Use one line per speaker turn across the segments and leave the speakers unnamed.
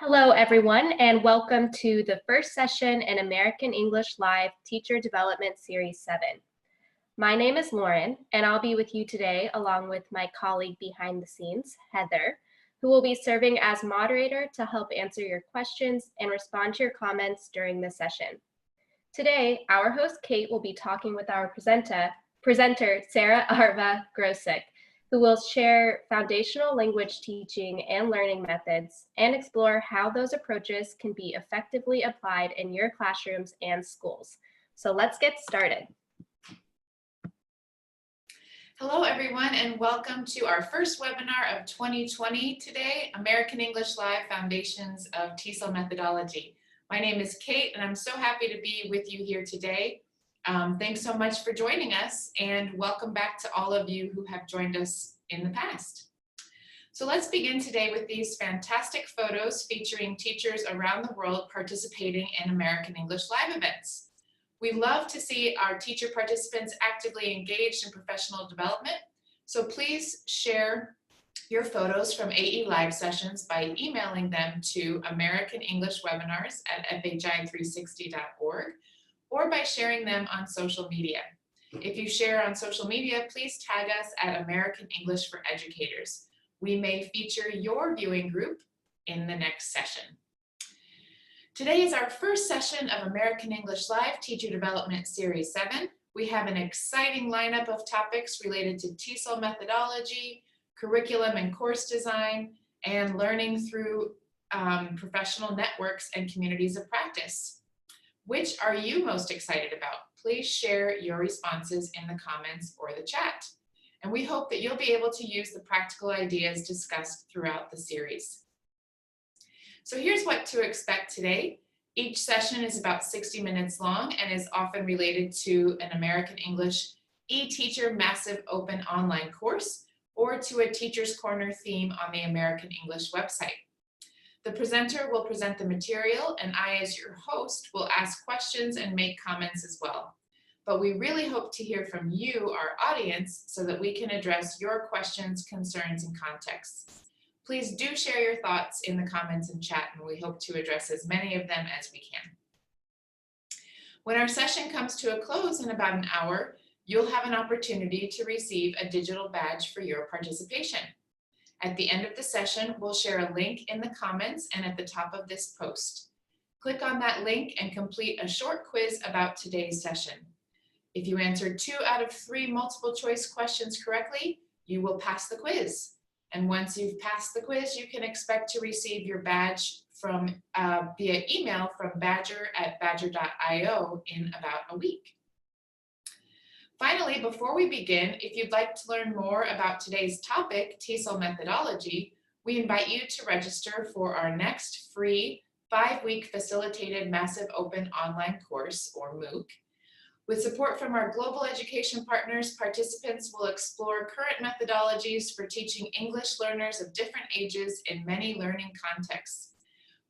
Hello, everyone, and welcome to the first session in American English Live Teacher Development Series 7. My name is Lauren, and I'll be with you today along with my colleague behind the scenes, Heather, who will be serving as moderator to help answer your questions and respond to your comments during the session. Today, our host, Kate, will be talking with our presenter, Sarah Arva Grosik, who will share foundational language teaching and learning methods and explore how those approaches can be effectively applied in your classrooms and schools. So let's get started.
Hello, everyone, and welcome to our first webinar of 2020 today, American English Live Foundations of TESOL Methodology. My name is Kate, and I'm so happy to be with you here today. Thanks so much for joining us, and welcome back to all of you who have joined us in the past. So let's begin today with these fantastic photos featuring teachers around the world participating in American English Live events. We love to see our teacher participants actively engaged in professional development, so please share your photos from AE Live sessions by emailing them to americanenglishwebinars@fhi360.org or by sharing them on social media. If you share on social media, please tag us at American English for Educators. We may feature your viewing group in the next session. Today is our first session of American English Live Teacher Development Series 7. We have an exciting lineup of topics related to TESOL methodology, curriculum and course design, and learning through professional networks and communities of practice. Which are you most excited about? Please share your responses in the comments or the chat. And we hope that you'll be able to use the practical ideas discussed throughout the series. So here's what to expect today. Each session is about 60 minutes long and is often related to an American English e-teacher massive open online course or to a Teacher's Corner theme on the American English website. The presenter will present the material, and I, as your host, will ask questions and make comments as well. But we really hope to hear from you, our audience, so that we can address your questions, concerns, and contexts. Please do share your thoughts in the comments and chat, and we hope to address as many of them as we can. When our session comes to a close in about an hour, you'll have an opportunity to receive a digital badge for your participation. At the end of the session, we'll share a link in the comments and at the top of this post. Click on that link and complete a short quiz about today's session. If you answered 2 out of 3 multiple choice questions correctly, you will pass the quiz. And once you've passed the quiz, you can expect to receive your badge from via email from badger@badger.io in about a week. Finally, before we begin, if you'd like to learn more about today's topic, TESOL methodology, we invite you to register for our next free 5-week facilitated massive open online course, or MOOC. With support from our global education partners, participants will explore current methodologies for teaching English learners of different ages in many learning contexts,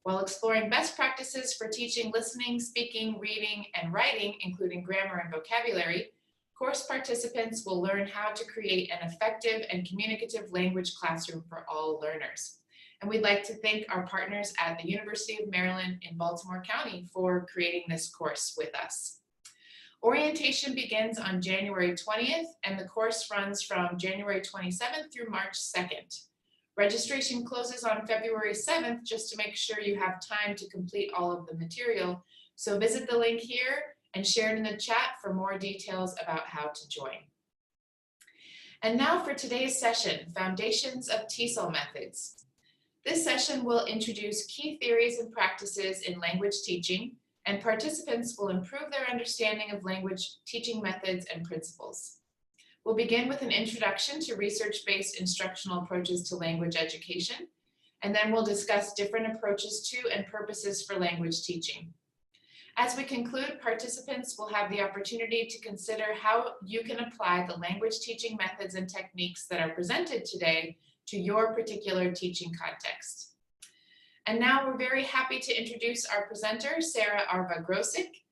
while exploring best practices for teaching listening, speaking, reading, and writing, including grammar and vocabulary. Course participants will learn how to create an effective and communicative language classroom for all learners. And we'd like to thank our partners at the University of Maryland in Baltimore County for creating this course with us. Orientation begins on January 20th, and the course runs from January 27th through March 2nd. Registration closes on February 7th, just to make sure you have time to complete all of the material. So visit the link here and share it in the chat for more details about how to join. And now for today's session, Foundations of TESOL Methods. This session will introduce key theories and practices in language teaching, and participants will improve their understanding of language teaching methods and principles. We'll begin with an introduction to research-based instructional approaches to language education, and then we'll discuss different approaches to and purposes for language teaching. As we conclude, participants will have the opportunity to consider how you can apply the language teaching methods and techniques that are presented today to your particular teaching context. And now we're very happy to introduce our presenter, Sarah Arva Grosik.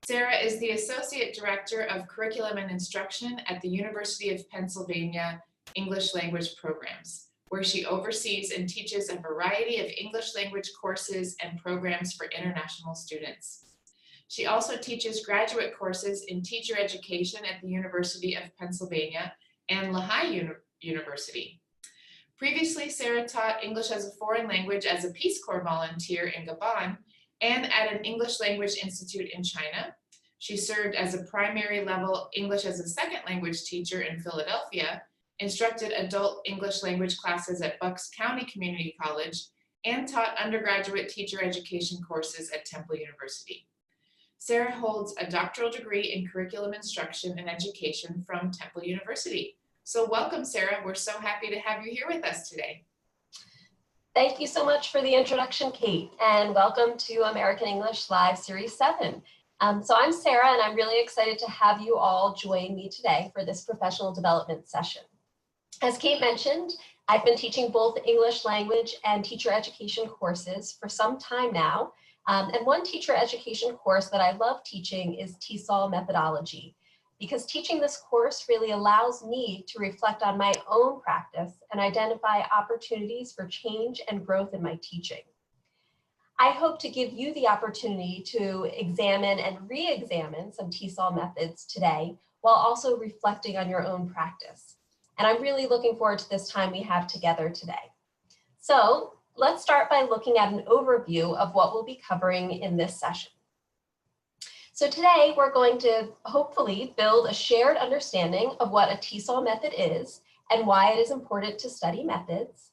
Sarah is the Associate Director of Curriculum and Instruction at the University of Pennsylvania English Language Programs. where she oversees and teaches a variety of English language courses and programs for international students. She also teaches graduate courses in teacher education at the University of Pennsylvania and Lehigh University. Previously, Sarah taught English as a foreign language as a Peace Corps volunteer in Gabon and at an English Language Institute in China. She served as a primary level English as a second language teacher in Philadelphia, instructed adult English language classes at Bucks County Community College, and taught undergraduate teacher education courses at Temple University. Sarah holds a doctoral degree in curriculum instruction and education from Temple University. So welcome, Sarah. We're so happy to have you here with us today.
Thank you so much for the introduction, Kate, and welcome to American English Live Series 7. So I'm Sarah, and I'm really excited to have you all join me today for this professional development session. As Kate mentioned, I've been teaching both English language and teacher education courses for some time now. And one teacher education course that I love teaching is TESOL Methodology, because teaching this course really allows me to reflect on my own practice and identify opportunities for change and growth in my teaching. I hope to give you the opportunity to examine and re-examine some TESOL methods today, while also reflecting on your own practice. And I'm really looking forward to this time we have together today. So let's start by looking at an overview of what we'll be covering in this session. So today we're going to hopefully build a shared understanding of what a TESOL method is and why it is important to study methods.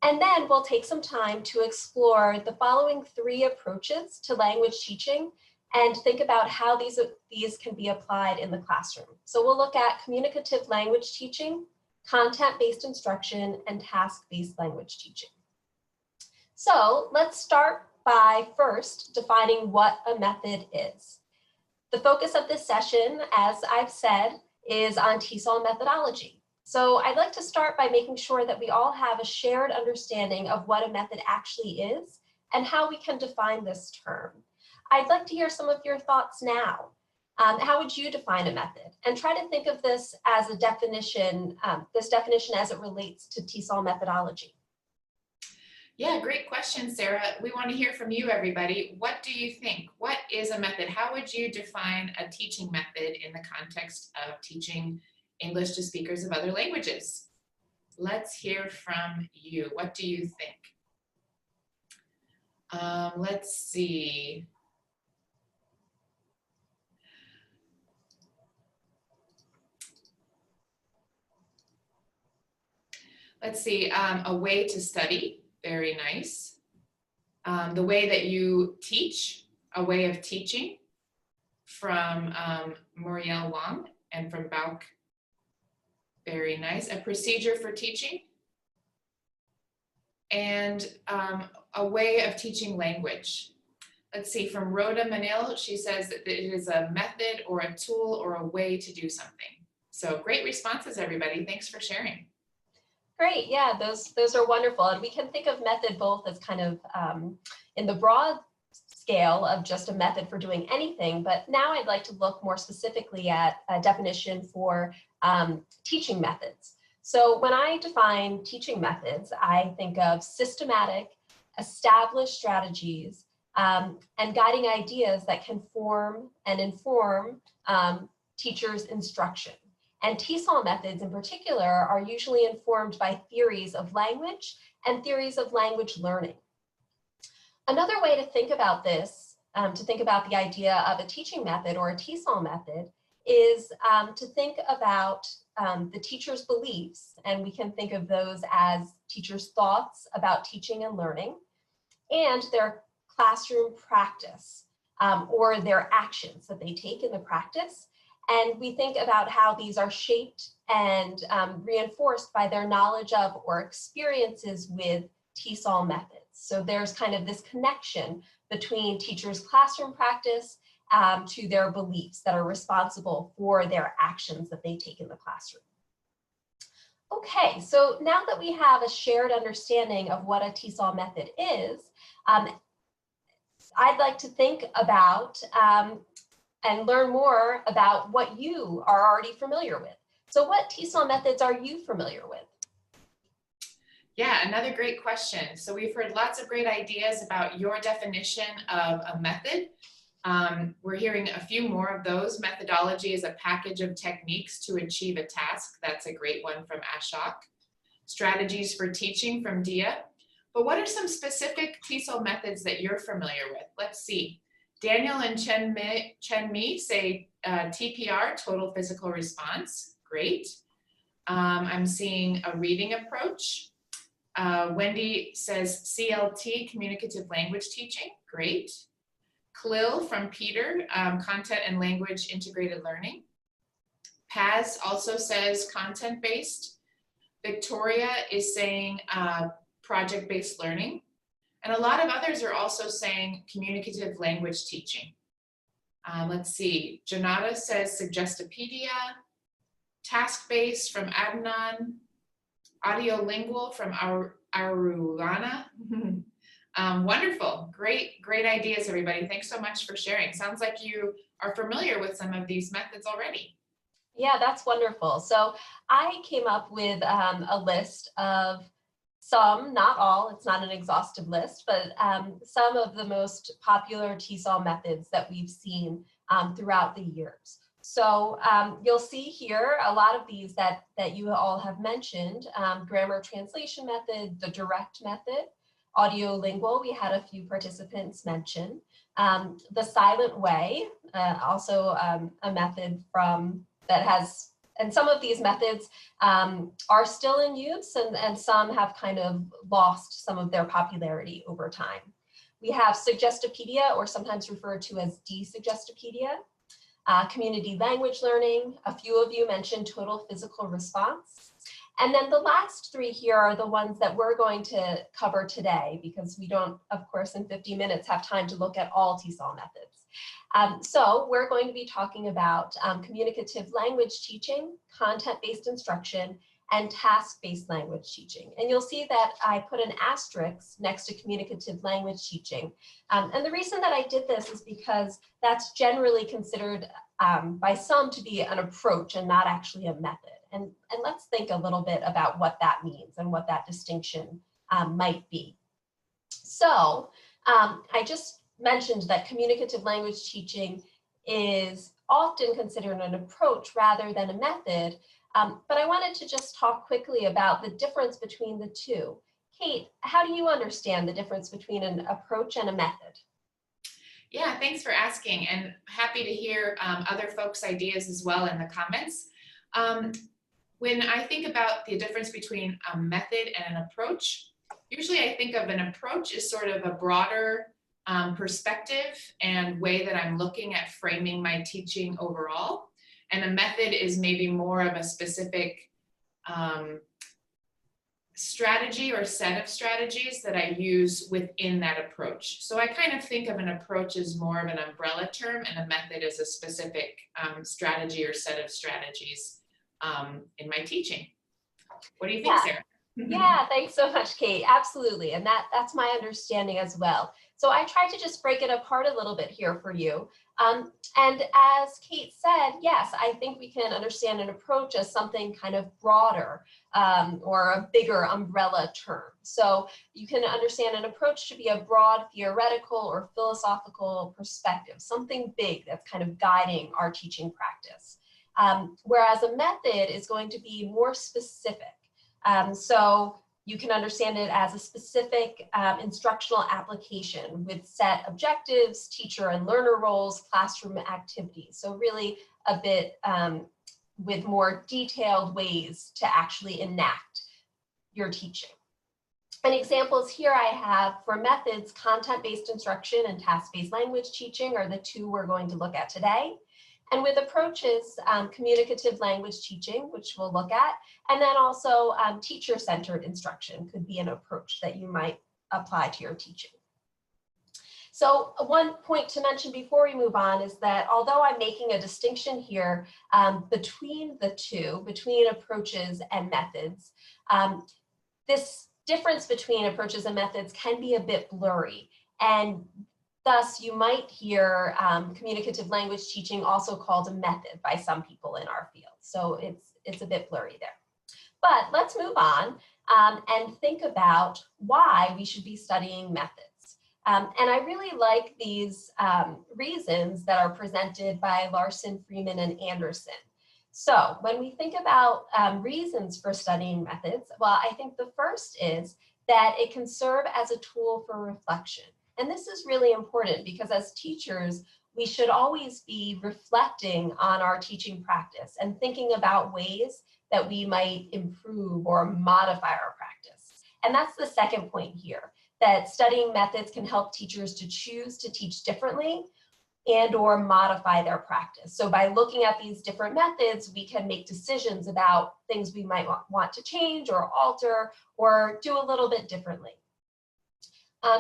And then we'll take some time to explore the following 3 approaches to language teaching and think about how these can be applied in the classroom. So we'll look at communicative language teaching, content-based instruction, and task-based language teaching. So let's start by first defining what a method is. The focus of this session, as I've said, is on TESOL methodology. So I'd like to start by making sure that we all have a shared understanding of what a method actually is and how we can define this term. I'd like to hear some of your thoughts now. How would you define a method? And try to think of this as a definition, this definition as it relates to TESOL methodology.
Yeah, great question, Sarah. We want to hear from you, everybody. What do you think? What is a method? How would you define a teaching method in the context of teaching English to speakers of other languages? Let's hear from you. What do you think? Let's see. A way to study. Very nice. The way that you teach, a way of teaching, from Muriel Wang and from Bauk. Very nice. A procedure for teaching. And a way of teaching language. Let's see, from Rhoda Manil, she says that it is a method or a tool or a way to do something. So great responses, everybody. Thanks for sharing.
Great, yeah, those are wonderful. And we can think of method both as kind of in the broad scale of just a method for doing anything, but now I'd like to look more specifically at a definition for teaching methods. So when I define teaching methods, I think of systematic, established strategies and guiding ideas that can form and inform teachers' instruction. And TESOL methods in particular are usually informed by theories of language and theories of language learning. Another way to think about this, to think about the idea of a teaching method or a TESOL method, is to think about the teacher's beliefs, and we can think of those as teachers' thoughts about teaching and learning, and their classroom practice, or their actions that they take in the practice. And we think about how these are shaped and reinforced by their knowledge of or experiences with TESOL methods. So there's kind of this connection between teachers' classroom practice to their beliefs that are responsible for their actions that they take in the classroom. Okay, so now that we have a shared understanding of what a TESOL method is, I'd like to think about and learn more about what you are already familiar with. So what TESOL methods are you familiar with?
Yeah, another great question. So we've heard lots of great ideas about your definition of a method. We're hearing a few more of those. Methodology is a package of techniques to achieve a task. That's a great one from Ashok. Strategies for teaching from Dia. But what are some specific TESOL methods that you're familiar with? Let's see. Daniel and Chen Mi say TPR, total physical response. Great. I'm seeing a reading approach. Wendy says CLT, communicative language teaching. Great. Khalil from Peter, content and language integrated learning. Paz also says content-based. Victoria is saying project-based learning. And a lot of others are also saying communicative language teaching. Let's see, Janata says Suggestopedia, task-based from Adnan, audiolingual from Arulana. Wonderful, great ideas, everybody. Thanks so much for sharing. Sounds like you are familiar with some of these methods already.
Yeah, that's wonderful. So I came up with a list of some, not all, it's not an exhaustive list, but some of the most popular TESOL methods that we've seen throughout the years. So you'll see here a lot of these that you all have mentioned, grammar translation method, the direct method, audiolingual, we had a few participants mention, the silent way, also a method that has, and some of these methods are still in use and some have kind of lost some of their popularity over time. We have Suggestopedia, or sometimes referred to as Desuggestopedia, community language learning. A few of you mentioned total physical response. And then the last three here are the ones that we're going to cover today, because we don't, of course, in 50 minutes have time to look at all TESOL methods. So we're going to be talking about communicative language teaching, content-based instruction, and task-based language teaching. And you'll see that I put an asterisk next to communicative language teaching. And the reason that I did this is because that's generally considered by some to be an approach and not actually a method. And let's think a little bit about what that means and what that distinction might be. So I just mentioned that communicative language teaching is often considered an approach rather than a method, but I wanted to just talk quickly about the difference between the two. Kate, how do you understand the difference between an approach and a method?
Yeah, thanks for asking, and happy to hear other folks' ideas as well in the comments. When I think about the difference between a method and an approach, usually I think of an approach as sort of a broader perspective and way that I'm looking at framing my teaching overall. And a method is maybe more of a specific strategy or set of strategies that I use within that approach. So I kind of think of an approach as more of an umbrella term, and a method as a specific strategy or set of strategies in my teaching. What do you think, Sarah?
Yeah, thanks so much, Kate. Absolutely. And that's my understanding as well. So I tried to just break it apart a little bit here for you. And as Kate said, yes, I think we can understand an approach as something kind of broader or a bigger umbrella term. So you can understand an approach to be a broad theoretical or philosophical perspective, something big that's kind of guiding our teaching practice. Whereas a method is going to be more specific. So you can understand it as a specific instructional application with set objectives, teacher and learner roles, classroom activities. So really a bit with more detailed ways to actually enact your teaching. And examples here I have for methods, content-based instruction and task-based language teaching are the two we're going to look at today. And with approaches, communicative language teaching, which we'll look at, and then also teacher-centered instruction could be an approach that you might apply to your teaching. So one point to mention before we move on is that although I'm making a distinction here between the two, between approaches and methods, this difference between approaches and methods can be a bit blurry. And thus, you might hear communicative language teaching also called a method by some people in our field. So it's a bit blurry there. But let's move on. and think about why we should be studying methods. And I really like these reasons that are presented by Larson, Freeman, and Anderson. So when we think about reasons for studying methods, well, I think the first is that it can serve as a tool for reflection. And this is really important because as teachers, we should always be reflecting on our teaching practice and thinking about ways that we might improve or modify our practice. And that's the second point here, that studying methods can help teachers to choose to teach differently and or modify their practice. So by looking at these different methods, we can make decisions about things we might want to change or alter or do a little bit differently.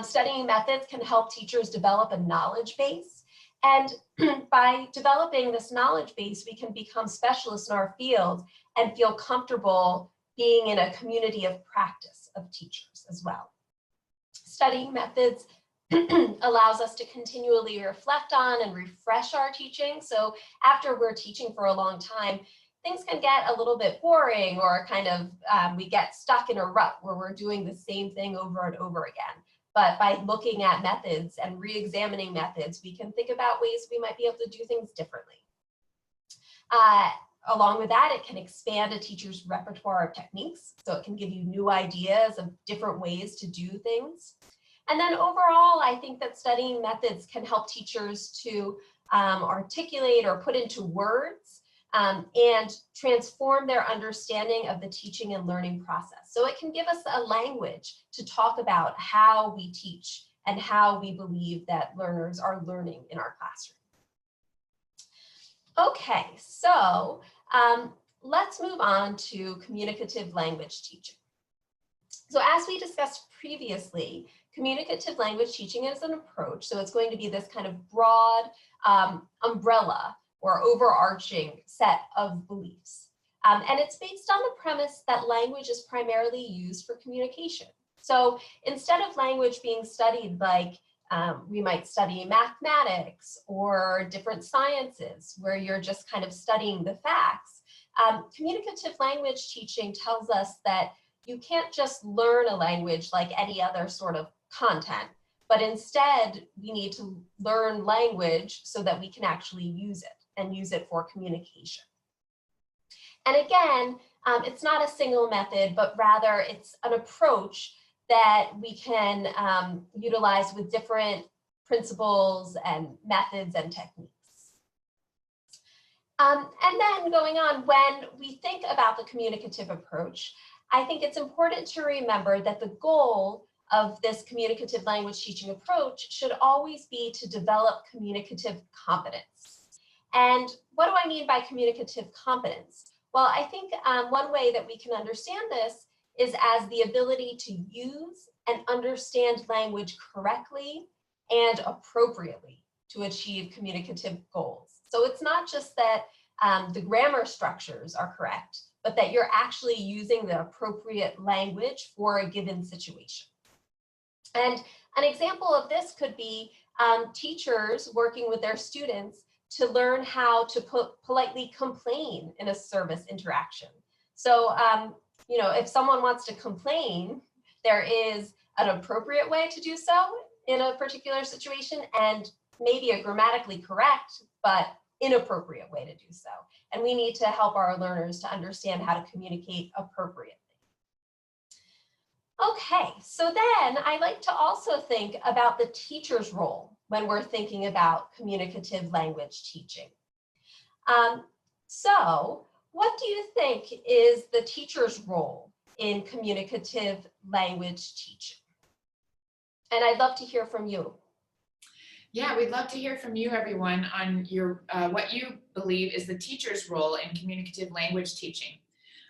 Studying methods can help teachers develop a knowledge base. And by developing this knowledge base, we can become specialists in our field and feel comfortable being in a community of practice of teachers as well. Studying methods allows us to continually reflect on and refresh our teaching. So after we're teaching for a long time, things can get a little bit boring or kind of we get stuck in a rut where we're doing the same thing over and over again. But by looking at methods and re-examining methods, we can think about ways we might be able to do things differently. Along with that, it can expand a teacher's repertoire of techniques. So it can give you new ideas of different ways to do things. And then overall, I think that studying methods can help teachers to articulate or put into words and transform their understanding of the teaching and learning process. So it can give us a language to talk about how we teach and how we believe that learners are learning in our classroom. Okay, so let's move on to communicative language teaching. So as we discussed previously, communicative language teaching is an approach. So it's going to be this kind of broad umbrella or overarching set of beliefs. And it's based on the premise that language is primarily used for communication. So instead of language being studied like we might study mathematics or different sciences where you're just kind of studying the facts, communicative language teaching tells us that you can't just learn a language like any other sort of content, but instead we need to learn language so that we can actually use it and use it for communication. And again, it's not a single method, but rather it's an approach that we can utilize with different principles and methods and techniques. And then going on, when we think about the communicative approach, I think it's important to remember that the goal of this communicative language teaching approach should always be to develop communicative competence. And what do I mean by communicative competence? Well, I think one way that we can understand this is as the ability to use and understand language correctly and appropriately to achieve communicative goals. So it's not just that the grammar structures are correct, but that you're actually using the appropriate language for a given situation. And an example of this could be teachers working with their students to learn how to politely complain in a service interaction. So, you know, if someone wants to complain, there is an appropriate way to do so in a particular situation and maybe a grammatically correct, but inappropriate way to do so. And we need to help our learners to understand how to communicate appropriately. Okay, so then I like to also think about the teacher's role when we're thinking about communicative language teaching. So what do you think is the teacher's role in communicative language teaching? And I'd love to hear from you.
Yeah, we'd love to hear from you, everyone, on your what you believe is the teacher's role in communicative language teaching.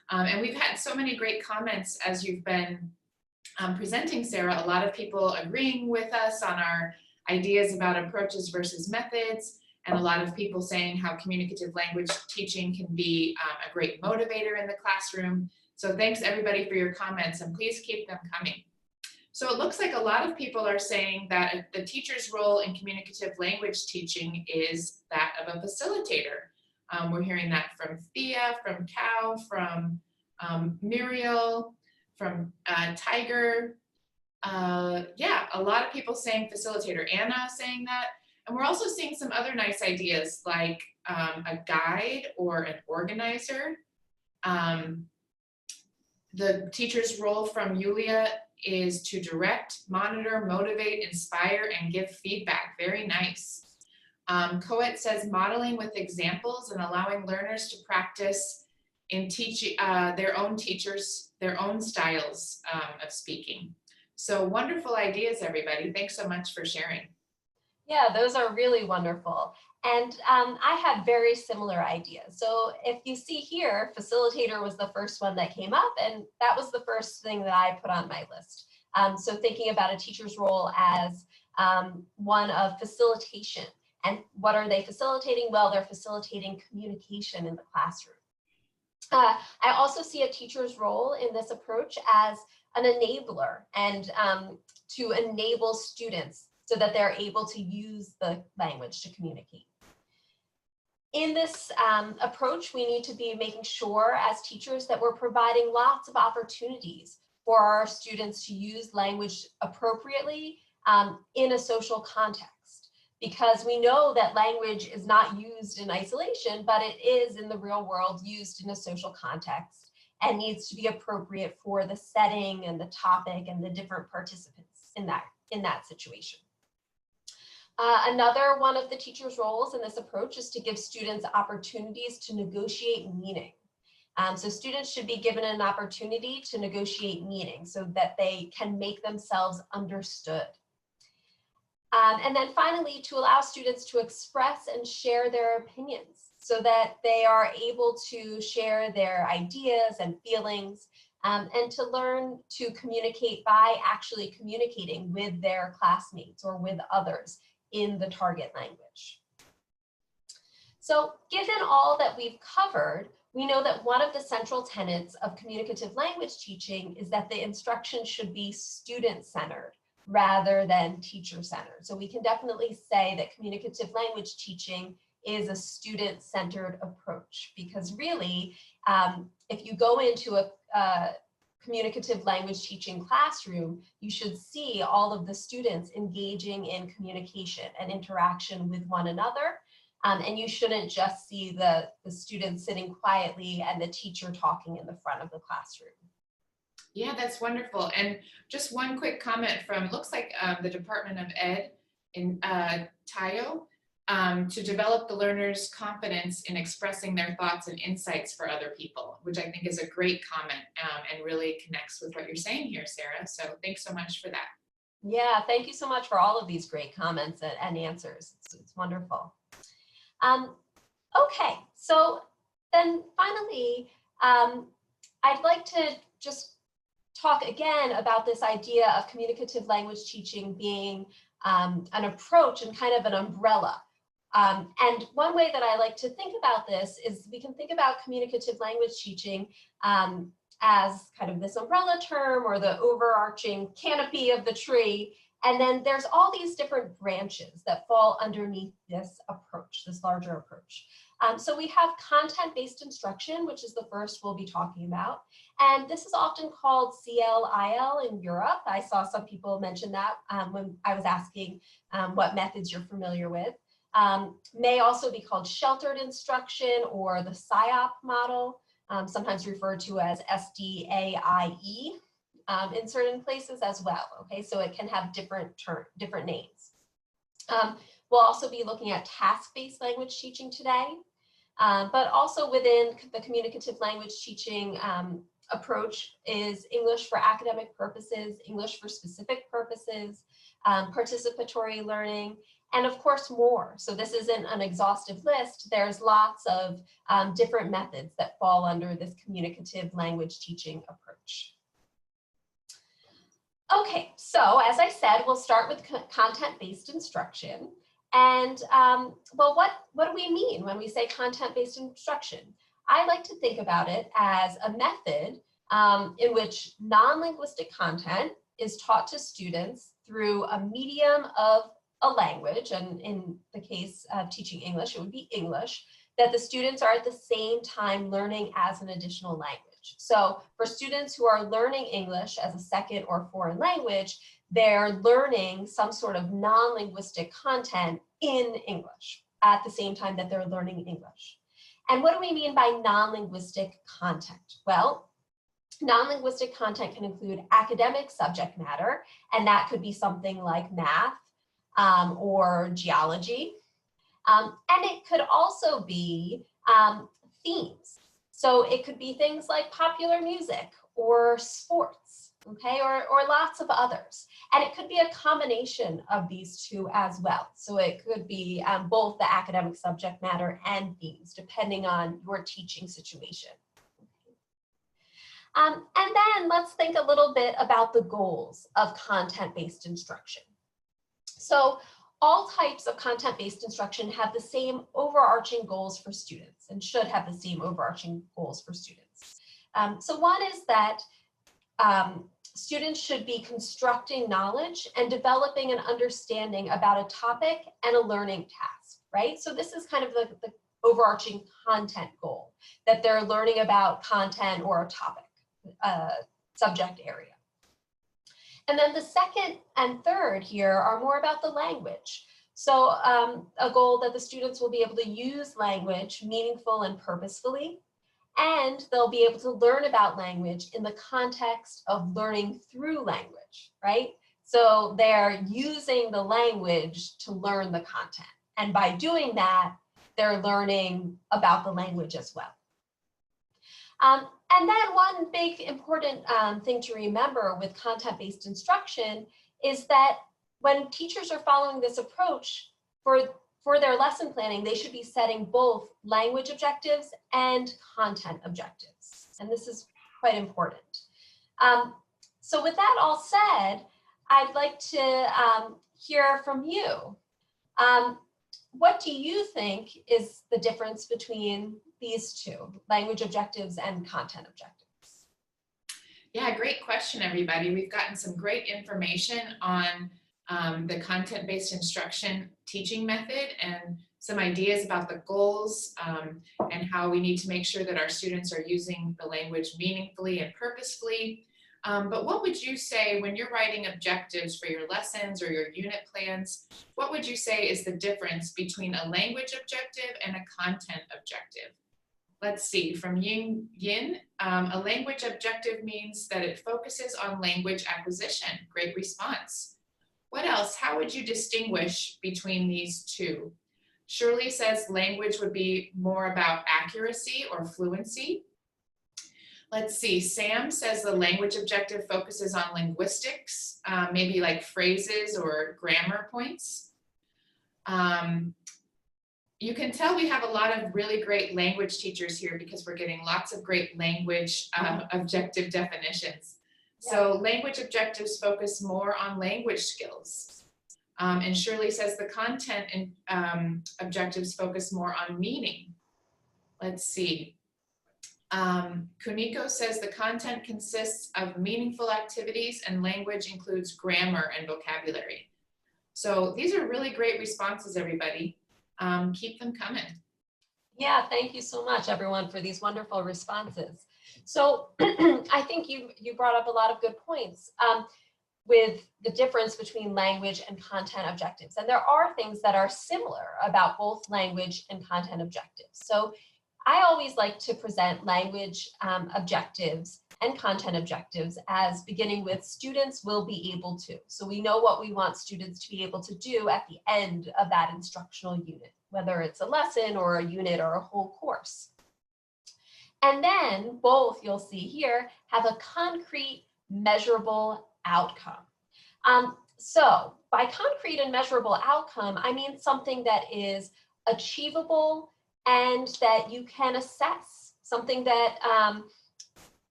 And we've had so many great comments as you've been presenting, Sarah. A lot of people agreeing with us on our ideas about approaches versus methods, and a lot of people saying how communicative language teaching can be a great motivator in the classroom. So thanks everybody for your comments, and please keep them coming. So it looks like a lot of people are saying that the teacher's role in communicative language teaching is that of a facilitator. We're hearing that from Thea, from Cal, from Muriel, from Tiger. Yeah, a lot of people saying facilitator. Anna saying that. And we're also seeing some other nice ideas like a guide or an organizer. The teacher's role from Yulia is to direct, monitor, motivate, inspire, and give feedback. Very nice. Coet says modeling with examples and allowing learners to practice in teaching their own styles of speaking. So wonderful ideas, everybody. Thanks so much for sharing.
Yeah, those are really wonderful. And I had very similar ideas. So if you see here, facilitator was the first one that came up, and that was the first thing that I put on my list. So thinking about a teacher's role as one of facilitation. And what are they facilitating? Well, they're facilitating communication in the classroom. I also see a teacher's role in this approach as an enabler and to enable students so that they're able to use the language to communicate. In this approach, we need to be making sure as teachers that we're providing lots of opportunities for our students to use language appropriately in a social context, because we know that language is not used in isolation, but it is in the real world used in a social context and needs to be appropriate for the setting and the topic and the different participants in that situation. Another one of the teacher's roles in this approach is to give students opportunities to negotiate meaning. So students should be given an opportunity to negotiate meaning so that they can make themselves understood. And then finally, to allow students to express and share their opinions so that they are able to share their ideas and feelings and to learn to communicate by actually communicating with their classmates or with others in the target language. So given all that we've covered, we know that one of the central tenets of communicative language teaching is that the instruction should be student-centered rather than teacher-centered. So we can definitely say that communicative language teaching is a student-centered approach, because really, if you go into a communicative language teaching classroom, you should see all of the students engaging in communication and interaction with one another. And you shouldn't just see the students sitting quietly and the teacher talking in the front of the classroom.
Yeah, that's wonderful. And just one quick comment from, looks like the Department of Ed in Tayo, to develop the learner's confidence in expressing their thoughts and insights for other people, which I think is a great comment and really connects with what you're saying here, Sarah. So thanks so much for that.
Yeah, thank you so much for all of these great comments and answers. It's wonderful. Okay, so then finally, I'd like to just talk again about this idea of communicative language teaching being an approach and kind of an umbrella. And one way that I like to think about this is we can think about communicative language teaching as kind of this umbrella term or the overarching canopy of the tree. And then there's all these different branches that fall underneath this approach, this larger approach. So we have content-based instruction, which is the first we'll be talking about. And this is often called CLIL in Europe. I saw some people mention that when I was asking what methods you're familiar with. May also be called sheltered instruction or the SIOP model, sometimes referred to as SDAIE in certain places as well. Okay, so it can have different names. We'll also be looking at task-based language teaching today, but also within the communicative language teaching approach is English for academic purposes, English for specific purposes, participatory learning, and of course more. So this isn't an exhaustive list. There's lots of different methods that fall under this communicative language teaching approach. Okay, so as I said, we'll start with content-based instruction. And well, what do we mean when we say content-based instruction? I like to think about it as a method in which non-linguistic content is taught to students through a medium of a language, and in the case of teaching English, it would be English, that the students are at the same time learning as an additional language. language. So for students who are learning English as a second or foreign language, they're learning some sort of non-linguistic content in English at the same time that they're learning English. And what do we mean by non-linguistic content? Well, non-linguistic content can include academic subject matter, and that could be something like math or geology. And it could also be themes. So it could be things like popular music or sports, okay, or lots of others. And it could be a combination of these two as well. So it could be both the academic subject matter and themes, depending on your teaching situation. And then let's think a little bit about the goals of content-based instruction. So all types of content-based instruction have the same overarching goals for students and should have the same overarching goals for students. So one is that students should be constructing knowledge and developing an understanding about a topic and a learning task, right? So this is kind of the overarching content goal, that they're learning about content or a topic, subject area. And then the second and third here are more about the language. So a goal that the students will be able to use language meaningful and purposefully, and they'll be able to learn about language in the context of learning through language, right? So they're using the language to learn the content. And by doing that, they're learning about the language as well. And then one big important thing to remember with content-based instruction is that when teachers are following this approach for their lesson planning, they should be setting both language objectives and content objectives. And this is quite important. So with that all said, I'd like to hear from you. What do you think is the difference between these two, language objectives and content objectives?
Yeah, great question, everybody. We've gotten some great information on the content-based instruction teaching method and some ideas about the goals and how we need to make sure that our students are using the language meaningfully and purposefully. But what would you say when you're writing objectives for your lessons or your unit plans, what would you say is the difference between a language objective and a content objective? Let's see, from Yin, a language objective means that it focuses on language acquisition. Great response. What else? How would you distinguish between these two? Shirley says language would be more about accuracy or fluency. Let's see, Sam says the language objective focuses on linguistics, maybe like phrases or grammar points. You can tell we have a lot of really great language teachers here because we're getting lots of great language objective definitions. Yeah. So language objectives focus more on language skills. And Shirley says the content and objectives focus more on meaning. Let's see. Kuniko says the content consists of meaningful activities and language includes grammar and vocabulary. So these are really great responses, everybody. Keep them coming.
Yeah, thank you so much, everyone, for these wonderful responses. So I think you brought up a lot of good points with the difference between language and content objectives. And there are things that are similar about both language and content objectives. So I always like to present language objectives and content objectives as beginning with students will be able to. So we know what we want students to be able to do at the end of that instructional unit, whether it's a lesson or a unit or a whole course. And then both, you'll see here, have a concrete, measurable outcome. So by concrete and measurable outcome, I mean something that is achievable and that you can assess, something that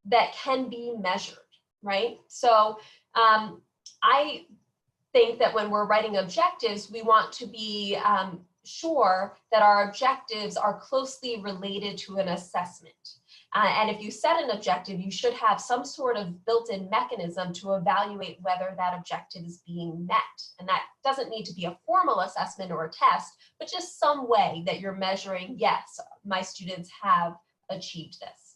that can be measured, right? So I think that when we're writing objectives, we want to be sure that our objectives are closely related to an assessment. And if you set an objective, you should have some sort of built-in mechanism to evaluate whether that objective is being met. And that doesn't need to be a formal assessment or a test, but just some way that you're measuring, yes, my students have achieved this.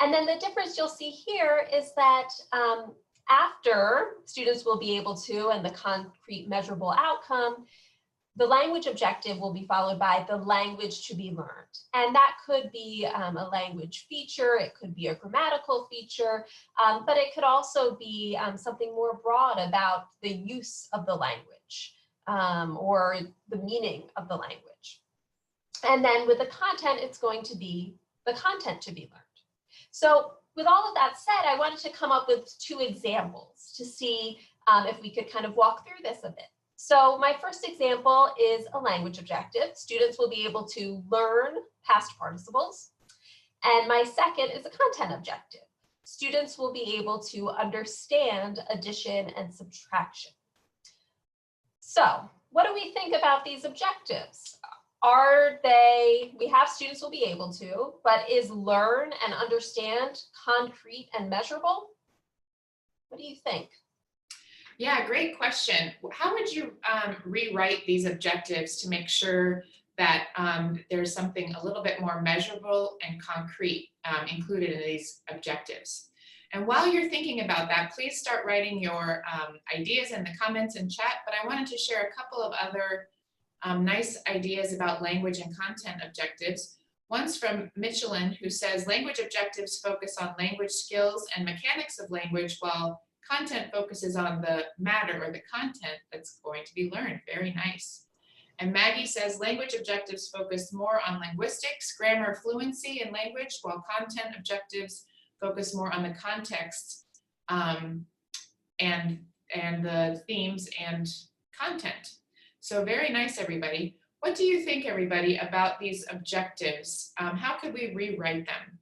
And then the difference you'll see here is that after students will be able to, and the concrete measurable outcome, the language objective will be followed by the language to be learned. And that could be a language feature, it could be a grammatical feature, but it could also be something more broad about the use of the language or the meaning of the language. And then with the content, it's going to be the content to be learned. So with all of that said, I wanted to come up with 2 examples to see if we could kind of walk through this a bit. So my first example is a language objective. Students will be able to learn past participles. And my second is a content objective. Students will be able to understand addition and subtraction. So what do we think about these objectives? We have students will be able to, but is learn and understand concrete and measurable? What do you think?
Yeah, great question. How would you rewrite these objectives to make sure that there's something a little bit more measurable and concrete included in these objectives? And while you're thinking about that, please start writing your ideas in the comments and chat, but I wanted to share a couple of other nice ideas about language and content objectives. One's from Michelin, who says language objectives focus on language skills and mechanics of language, while content focuses on the matter or the content that's going to be learned. Very nice. And Maggie says language objectives focus more on linguistics, grammar, fluency, and language, while content objectives focus more on the context and the themes and content. So very nice, everybody. What do you think, everybody, about these objectives? How could we rewrite them?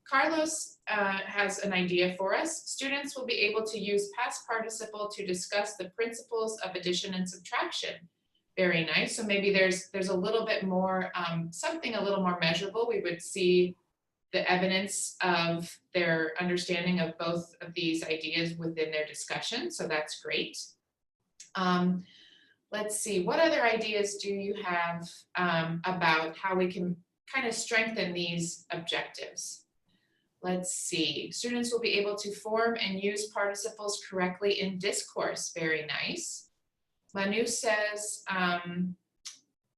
Carlos has an idea for us. Students will be able to use past participle to discuss the principles of addition and subtraction. Very nice. So maybe there's a little bit more, something a little more measurable. We would see the evidence of their understanding of both of these ideas within their discussion. So that's great. Let's see, what other ideas do you have about how we can kind of strengthen these objectives? Let's see, students will be able to form and use participles correctly in discourse. Very nice. Manu says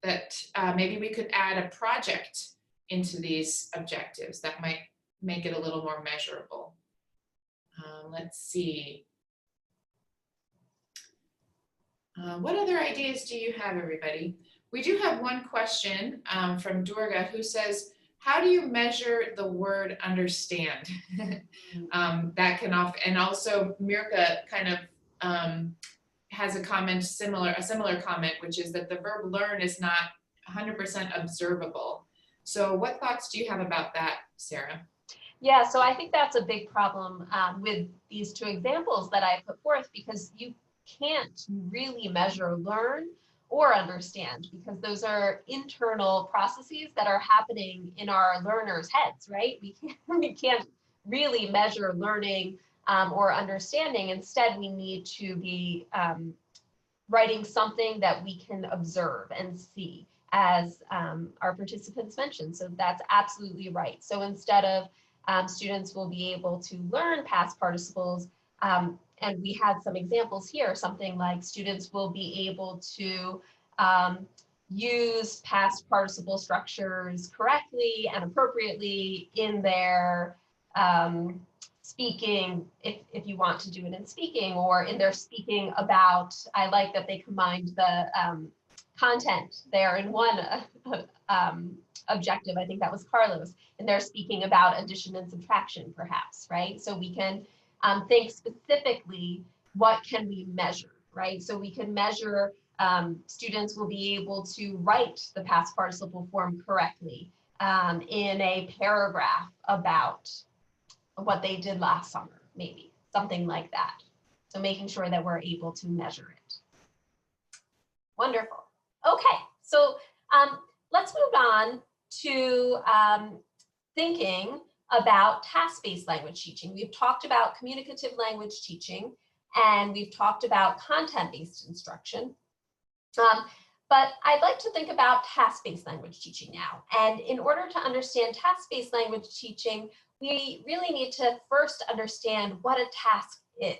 that maybe we could add a project into these objectives. That might make it a little more measurable. Let's see. What other ideas do you have, everybody? We do have one question from Durga, who says, how do you measure the word understand? That can often, and also Mirka kind of has a similar comment, which is that the verb learn is not 100% observable. So what thoughts do you have about that, Sarah?
Yeah, so I think that's a big problem with these 2 examples that I put forth, because you can't really measure learn or understand, because those are internal processes that are happening in our learners' heads, right? We can't really measure learning or understanding. Instead, we need to be writing something that we can observe and see, as our participants mentioned. So that's absolutely right. So instead of students will be able to learn past participles, and we had some examples here, something like students will be able to use past participle structures correctly and appropriately in their speaking, if you want to do it in speaking, or in their speaking about. I like that they combined the content there in one objective. I think that was Carlos, and they're speaking about addition and subtraction, perhaps, right? So we can think specifically, what can we measure, right? So we can measure, students will be able to write the past participle form correctly in a paragraph about what they did last summer, maybe, something like that. So making sure that we're able to measure it. Wonderful. Okay, so let's move on to thinking about task-based language teaching. We've talked about communicative language teaching, and we've talked about content-based instruction. But I'd like to think about task-based language teaching now. And in order to understand task-based language teaching, we really need to first understand what a task is.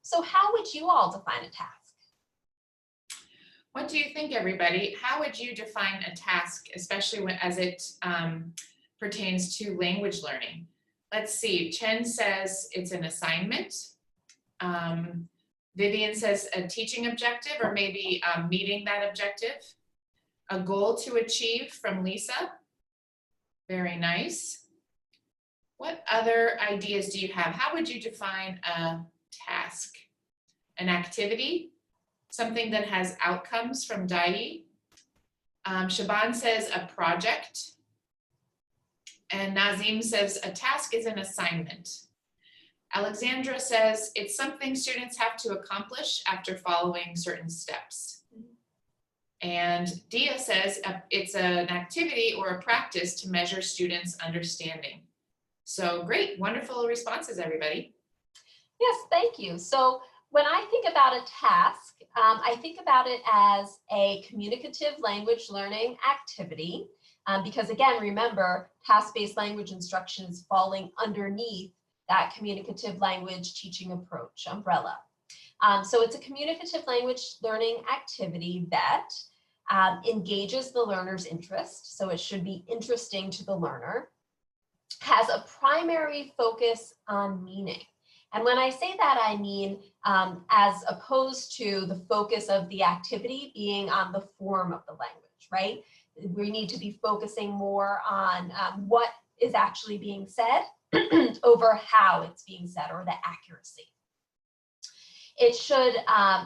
So how would you all define a task?
What do you think, everybody? How would you define a task, especially as it pertains to language learning? Let's see, Chen says it's an assignment. Vivian says a teaching objective, or maybe meeting that objective. A goal to achieve from Lisa. Very nice. What other ideas do you have? How would you define a task? An activity? Something that has outcomes from Dai. Shaban says a project. And Nazim says a task is an assignment. Alexandra says it's something students have to accomplish after following certain steps. And Dia says it's an activity or a practice to measure students' understanding. So great, wonderful responses, everybody.
Yes, thank you. So when I think about a task, I think about it as a communicative language learning activity, because again, remember, task-based language instruction is falling underneath that communicative language teaching approach umbrella. So it's a communicative language learning activity that engages the learner's interest, so it should be interesting to the learner, has a primary focus on meaning. And when I say that, I mean as opposed to the focus of the activity being on the form of the language, right? We need to be focusing more on what is actually being said over how it's being said, or the accuracy. It should,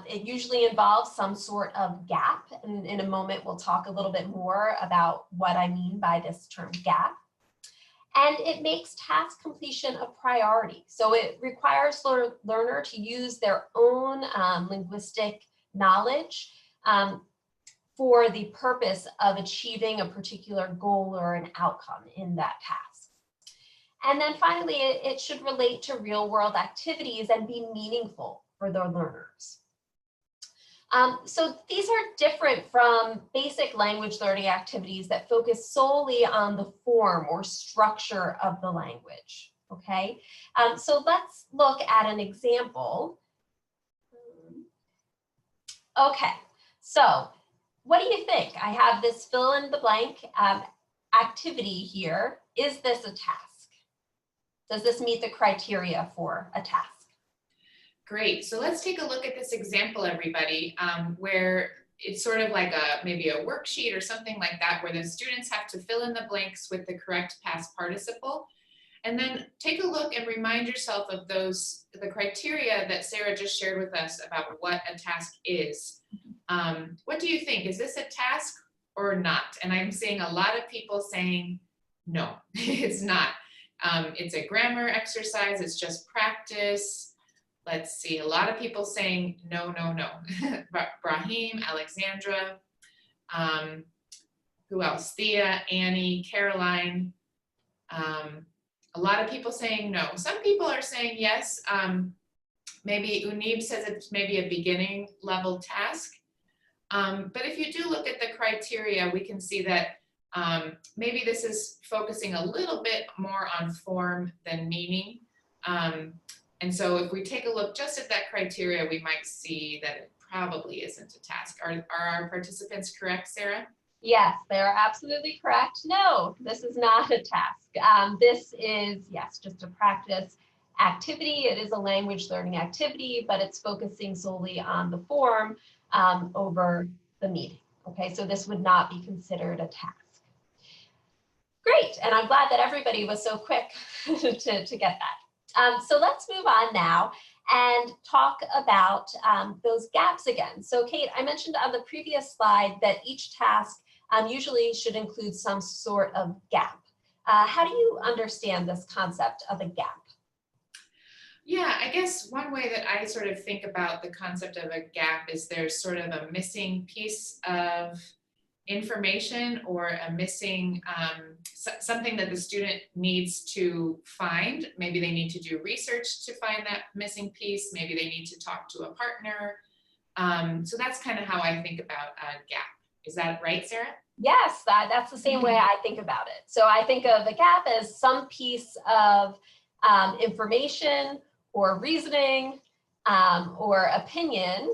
it usually involves some sort of gap. And in a moment, we'll talk a little bit more about what I mean by this term gap. And it makes task completion a priority. So it requires the learner to use their own linguistic knowledge for the purpose of achieving a particular goal or an outcome in that task. And then finally, it should relate to real world activities and be meaningful for the learners. So these are different from basic language learning activities that focus solely on the form or structure of the language, okay? So let's look at an example. Okay, so what do you think? I have this fill in the blank activity here. Is this a task? Does this meet the criteria for a task?
Great, so let's take a look at this example, everybody, where it's sort of like maybe a worksheet or something like that, where the students have to fill in the blanks with the correct past participle. And then take a look and remind yourself of the criteria that Sarah just shared with us about what a task is. What do you think? Is this a task or not? And I'm seeing a lot of people saying, no, it's not. It's a grammar exercise, it's just practice. Let's see, a lot of people saying no, no, no. Brahim, Alexandra, who else? Thea, Annie, Caroline. A lot of people saying no. Some people are saying yes. Maybe Unib says it's maybe a beginning level task. But if you do look at the criteria, we can see that maybe this is focusing a little bit more on form than meaning. And so if we take a look just at that criteria, we might see that it probably isn't a task. Are our participants correct, Sarah?
Yes, they are absolutely correct. No, this is not a task. This is, yes, just a practice activity. It is a language learning activity, but it's focusing solely on the form over the meaning. Okay, so this would not be considered a task. Great, and I'm glad that everybody was so quick to get that. So let's move on now and talk about those gaps again. So Kate, I mentioned on the previous slide that each task usually should include some sort of gap. How do you understand this concept of a gap?
Yeah, I guess one way that I sort of think about the concept of a gap is there's sort of a missing piece of information or a missing something that the student needs to find. Maybe they need to do research to find that missing piece. Maybe they need to talk to a partner. So that's kind of how I think about a gap Is that right, Sarah?
Yes, that's the same way I think about it. So I think of a gap as some piece of information or reasoning or opinion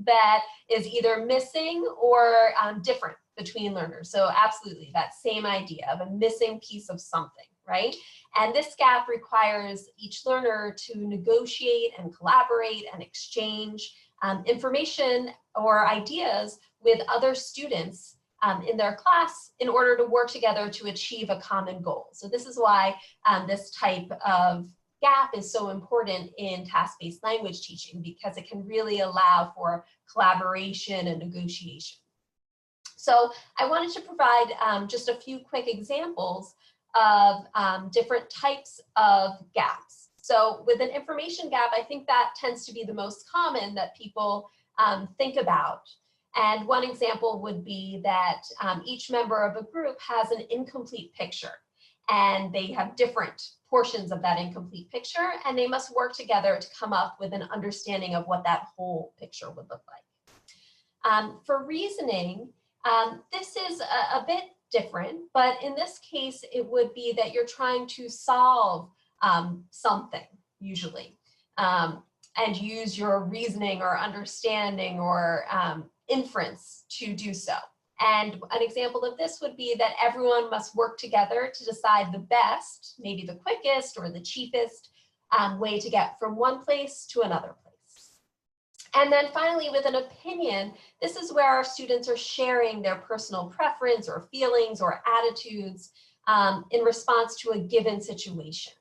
that is either missing or different between learners. So absolutely, that same idea of a missing piece of something, right? And this gap requires each learner to negotiate and collaborate and exchange information or ideas with other students in their class in order to work together to achieve a common goal. So this is why this type of gap is so important in task-based language teaching, because it can really allow for collaboration and negotiation. So I wanted to provide just a few quick examples of different types of gaps. So with an information gap, I think that tends to be the most common that people think about. And one example would be that each member of a group has an incomplete picture, and they have different portions of that incomplete picture, and they must work together to come up with an understanding of what that whole picture would look like. For reasoning, this is a bit different, but in this case, it would be that you're trying to solve something, usually, and use your reasoning or understanding or inference to do so. And an example of this would be that everyone must work together to decide the best, maybe the quickest or the cheapest way to get from one place to another place. And then finally, with an opinion, this is where our students are sharing their personal preference or feelings or attitudes in response to a given situation.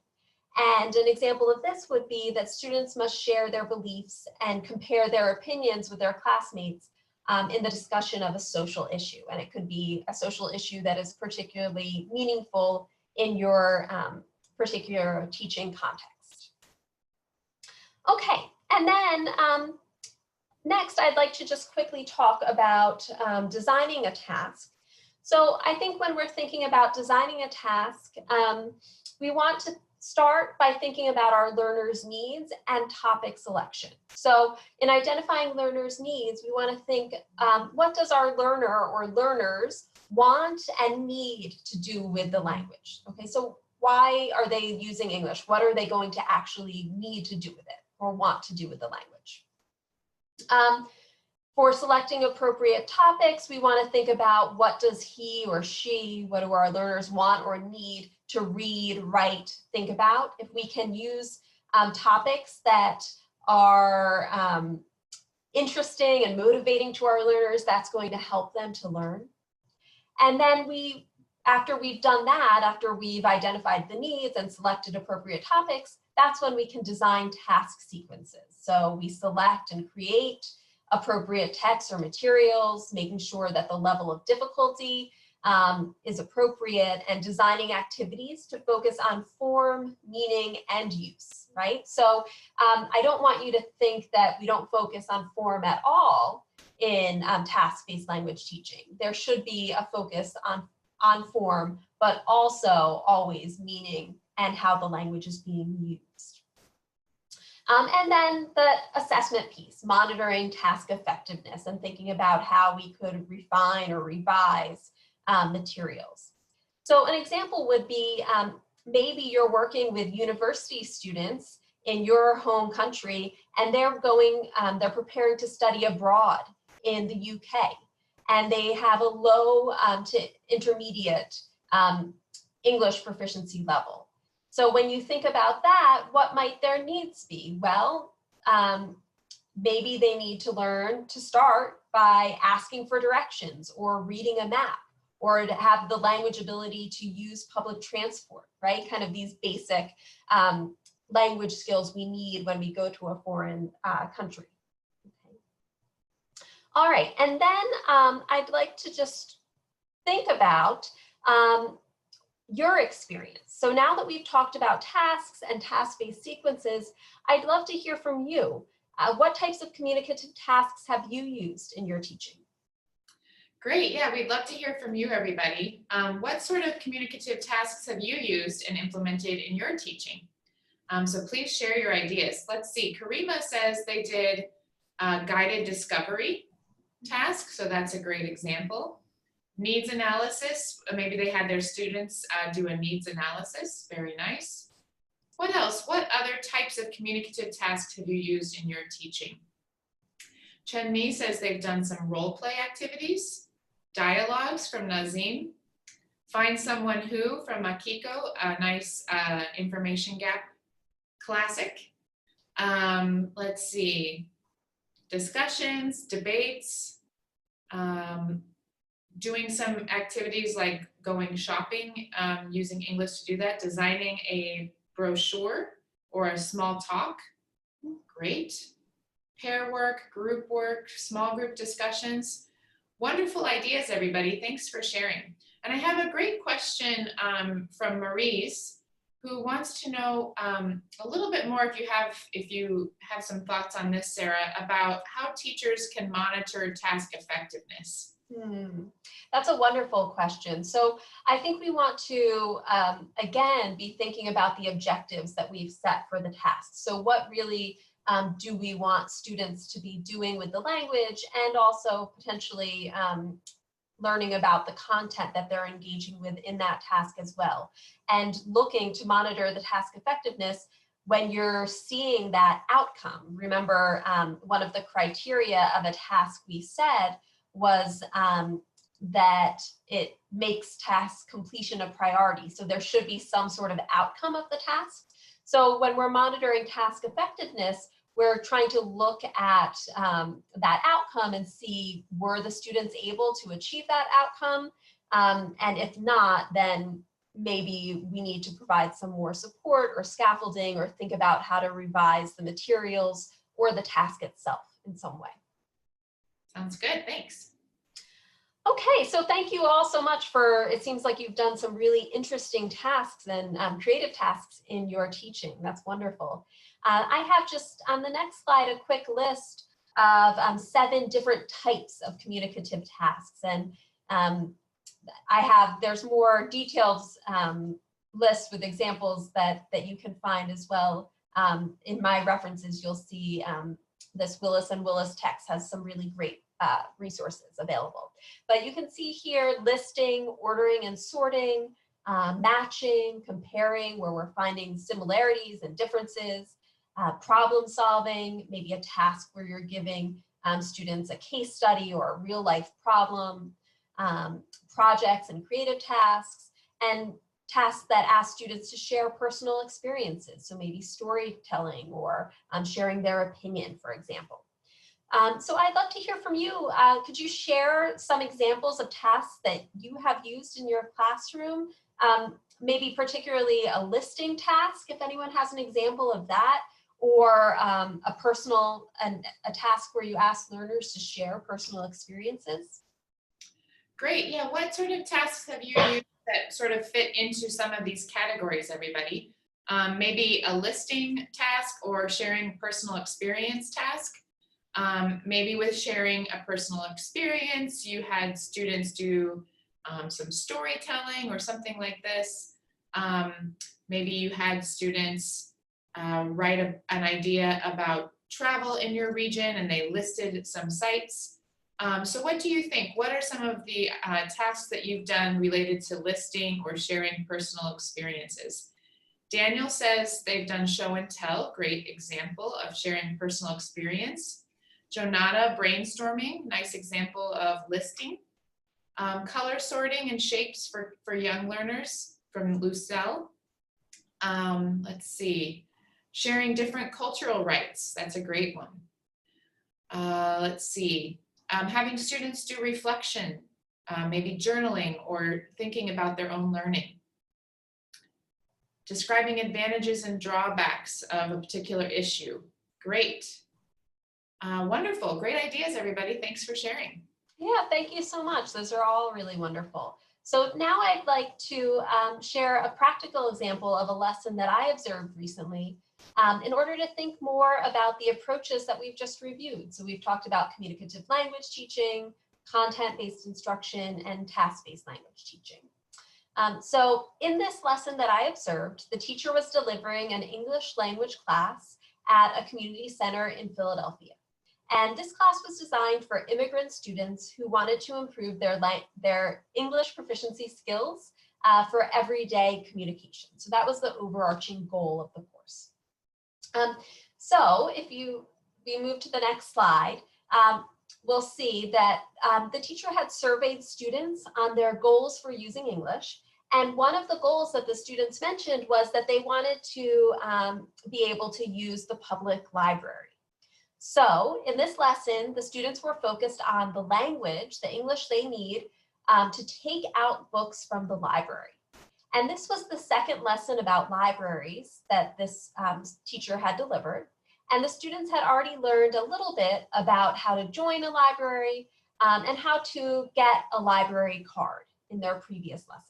And an example of this would be that students must share their beliefs and compare their opinions with their classmates in the discussion of a social issue. And it could be a social issue that is particularly meaningful in your particular teaching context. Okay, and then next I'd like to just quickly talk about designing a task. So I think when we're thinking about designing a task, we want to start by thinking about our learners' needs and topic selection. So in identifying learners' needs, we want to think, what does our learner or learners want and need to do with the language? Okay, so why are they using English? What are they going to actually need to do with it or want to do with the language? For selecting appropriate topics, we want to think about what does he or she, what do our learners want or need to read, write, think about. If we can use topics that are interesting and motivating to our learners, that's going to help them to learn. And then after we've done that, after we've identified the needs and selected appropriate topics, that's when we can design task sequences. So we select and create appropriate texts or materials, making sure that the level of difficulty is appropriate, and designing activities to focus on form, meaning, and use, right? So I don't want you to think that we don't focus on form at all in task-based language teaching. There should be a focus on form, but also always meaning and how the language is being used. And then the assessment piece, monitoring task effectiveness and thinking about how we could refine or revise materials. So an example would be maybe you're working with university students in your home country, and they're preparing to study abroad in the UK, and they have a low to intermediate English proficiency level. So when you think about that, what might their needs be? Well, maybe they need to learn to start by asking for directions or reading a map, or to have the language ability to use public transport, right? Kind of these basic language skills we need when we go to a foreign country. Okay. All right, and then I'd like to just think about your experience. So now that we've talked about tasks and task-based sequences, I'd love to hear from you. What types of communicative tasks have you used in your teaching?
Great, yeah, we'd love to hear from you, everybody. What sort of communicative tasks have you used and implemented in your teaching? So please share your ideas. Let's see, Karima says they did guided discovery. task, so that's a great example. Needs analysis, maybe they had their students do a needs analysis, very nice. What else? What other types of communicative tasks have you used in your teaching? Chen Mi says they've done some role play activities, dialogues from Nazim, find someone who from Makiko, a nice information gap classic. Let's see, discussions, debates, doing some activities like going shopping, using English to do that, designing a brochure or a small talk, great. Pair work, group work, small group discussions. Wonderful ideas, everybody. Thanks for sharing. And I have a great question from Maurice, who wants to know a little bit more, if you have some thoughts on this, Sarah, about how teachers can monitor task effectiveness.
That's a wonderful question. So I think we want to, again, be thinking about the objectives that we've set for the task. So what really do we want students to be doing with the language, and also potentially learning about the content that they're engaging with in that task as well, and looking to monitor the task effectiveness when you're seeing that outcome. Remember, one of the criteria of a task we said was that it makes task completion a priority. So there should be some sort of outcome of the task. So when we're monitoring task effectiveness, we're trying to look at that outcome and see, were the students able to achieve that outcome? And if not, then maybe we need to provide some more support or scaffolding, or think about how to revise the materials or the task itself in some way.
Sounds good, thanks.
Okay, so thank you all so much for, it seems like you've done some really interesting tasks and creative tasks in your teaching. That's wonderful. I have just on the next slide a quick list of 7 different types of communicative tasks. And there's more detailed list with examples that you can find as well. In my references, you'll see this Willis and Willis text has some really great resources available. But you can see here listing, ordering and sorting, matching, comparing, where we're finding similarities and differences, problem solving, maybe a task where you're giving students a case study or a real life problem, projects and creative tasks, and tasks that ask students to share personal experiences. So maybe storytelling or sharing their opinion, for example. So I'd love to hear from you. Could you share some examples of tasks that you have used in your classroom? Maybe particularly a listing task, if anyone has an example of that, or a task where you ask learners to share personal experiences.
Great, yeah, what sort of tasks have you used that sort of fit into some of these categories, everybody? Maybe a listing task or sharing personal experience task. Maybe with sharing a personal experience, you had students do some storytelling or something like this. Maybe you had students write an idea about travel in your region and they listed some sites. So what do you think? What are some of the tasks that you've done related to listing or sharing personal experiences? Daniel says they've done show and tell, great example of sharing personal experience. Jonata, brainstorming, nice example of listing. Color sorting and shapes for young learners from Lucelle. Let's see, sharing different cultural rights, that's a great one. Let's see, having students do reflection, maybe journaling or thinking about their own learning. Describing advantages and drawbacks of a particular issue, great. Wonderful, great ideas, everybody. Thanks for sharing.
Yeah, thank you so much. Those are all really wonderful. So now I'd like to share a practical example of a lesson that I observed recently in order to think more about the approaches that we've just reviewed. So we've talked about communicative language teaching, content-based instruction, and task-based language teaching. So in this lesson that I observed, the teacher was delivering an English language class at a community center in Philadelphia. And this class was designed for immigrant students who wanted to improve their English proficiency skills for everyday communication. So that was the overarching goal of the course. So if we move to the next slide, we'll see that the teacher had surveyed students on their goals for using English. And one of the goals that the students mentioned was that they wanted to be able to use the public library. So in this lesson, the students were focused on the language, the English they need to take out books from the library. And this was the second lesson about libraries that this teacher had delivered. And the students had already learned a little bit about how to join a library and how to get a library card in their previous lesson.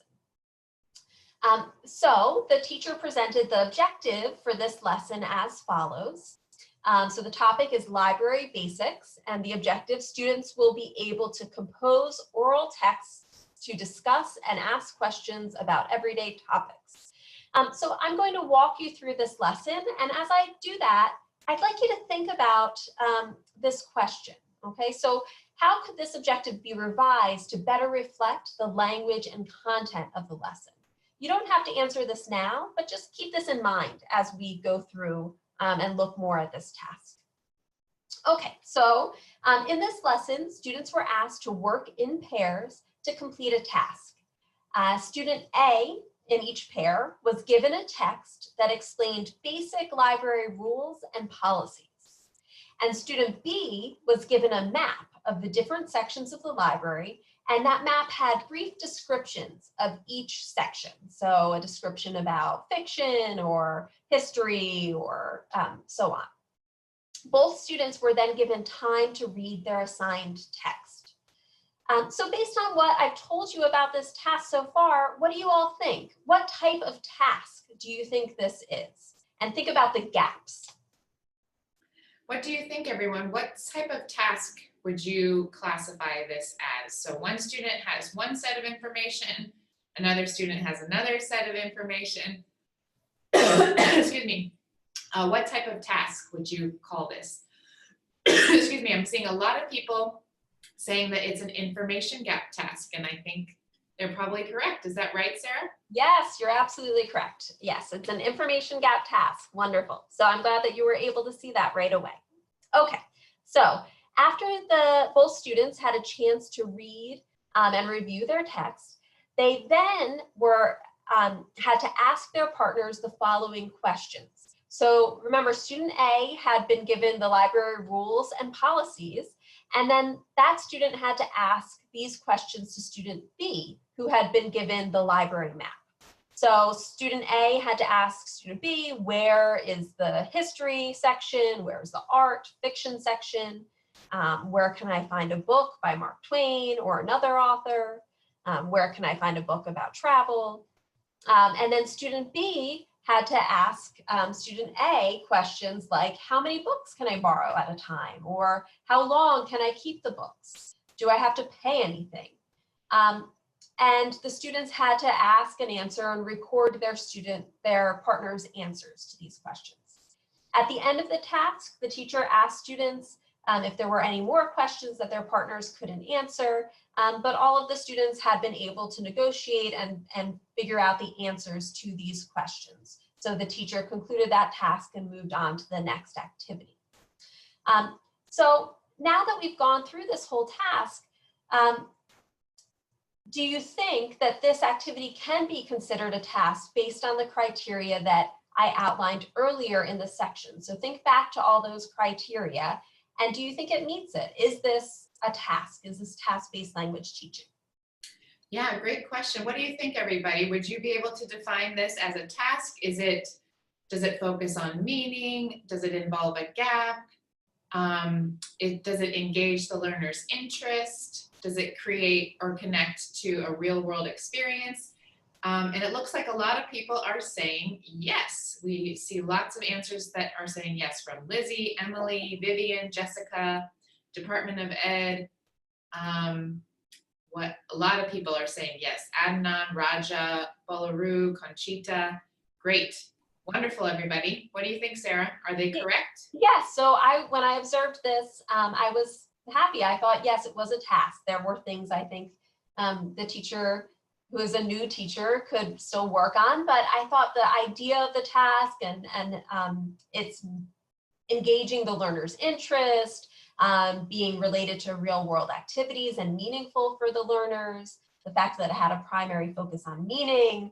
So the teacher presented the objective for this lesson as follows. So the topic is library basics, and the objective, students will be able to compose oral texts to discuss and ask questions about everyday topics. So I'm going to walk you through this lesson, and as I do that, I'd like you to think about this question, okay? So how could this objective be revised to better reflect the language and content of the lesson? You don't have to answer this now, but just keep this in mind as we go through and look more at this task. Okay, so in this lesson, students were asked to work in pairs to complete a task. Student A in each pair was given a text that explained basic library rules and policies. And student B was given a map of the different sections of the library, and that map had brief descriptions of each section. So a description about fiction or history or so on. Both students were then given time to read their assigned text. So based on what I've told you about this task so far, what do you all think? What type of task do you think this is? And think about the gaps.
What do you think, everyone? What type of task would you classify this as? So one student has one set of information, another student has another set of information. Excuse me. What type of task would you call this? Excuse me, I'm seeing a lot of people saying that it's an information gap task, and I think they're probably correct. Is that right, Sarah?
Yes, you're absolutely correct. Yes, it's an information gap task. Wonderful. So I'm glad that you were able to see that right away. Okay, so after both students had a chance to read and review their text, they then had to ask their partners the following questions. So remember, student A had been given the library rules and policies, and then that student had to ask these questions to student B, who had been given the library map. So student A had to ask student B, where is the history section? Where's the art fiction section? Where can I find a book by Mark Twain or another author? Where can I find a book about travel? And then student B had to ask student A questions like, how many books can I borrow at a time? Or how long can I keep the books? Do I have to pay anything? And the students had to ask and answer and record their partner's answers to these questions. At the end of the task, the teacher asked students if there were any more questions that their partners couldn't answer, but all of the students had been able to negotiate and figure out the answers to these questions. So the teacher concluded that task and moved on to the next activity. So now that we've gone through this whole task, do you think that this activity can be considered a task based on the criteria that I outlined earlier in the section? So think back to all those criteria, and do you think it meets it? Is this a task? Is this task-based language teaching?
Yeah, great question. What do you think, everybody? Would you be able to define this as a task? Does it focus on meaning? Does it involve a gap? Does it engage the learner's interest? Does it create or connect to a real world experience? And it looks like a lot of people are saying yes. We see lots of answers that are saying yes from Lizzie, Emily, Vivian, Jessica, Department of Ed. What a lot of people are saying yes. Adnan, Raja, Bolaru, Conchita. Great. Wonderful, everybody. What do you think, Sarah? Are they correct?
Yes, so when I observed this, I was happy. I thought, yes, it was a task. There were things I think the teacher who is a new teacher could still work on, but I thought the idea of the task and it's engaging the learner's interest, being related to real world activities and meaningful for the learners, the fact that it had a primary focus on meaning,